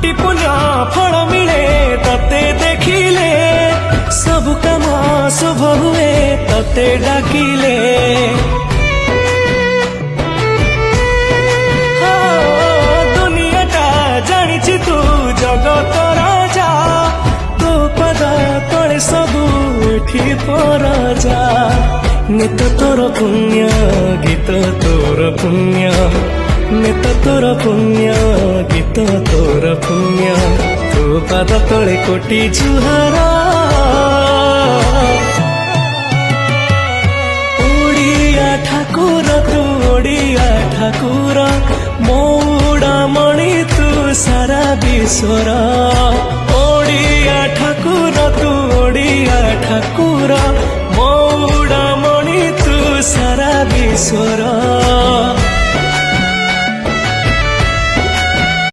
कोटि पुण्य फल मिले तते देखिले सब काम शुभ हुए तते डाकिले दुनियाटा जानिछि तू जगत राजा तो पद तले सबू एठी पराजा नित तोर पुण्य गीत तोर पुण्य नित तोर पुण्य गीत तोर पुण्य तू पद तले कोटि जुहार ओडिया ठाकुर तू ओडिया ठाकुर मौड़ा मणि तू सारा विश्वर ओडिया ठाकुर तू ओडिया ठाकुर मौड़ा मणि तू सारा विश्वर।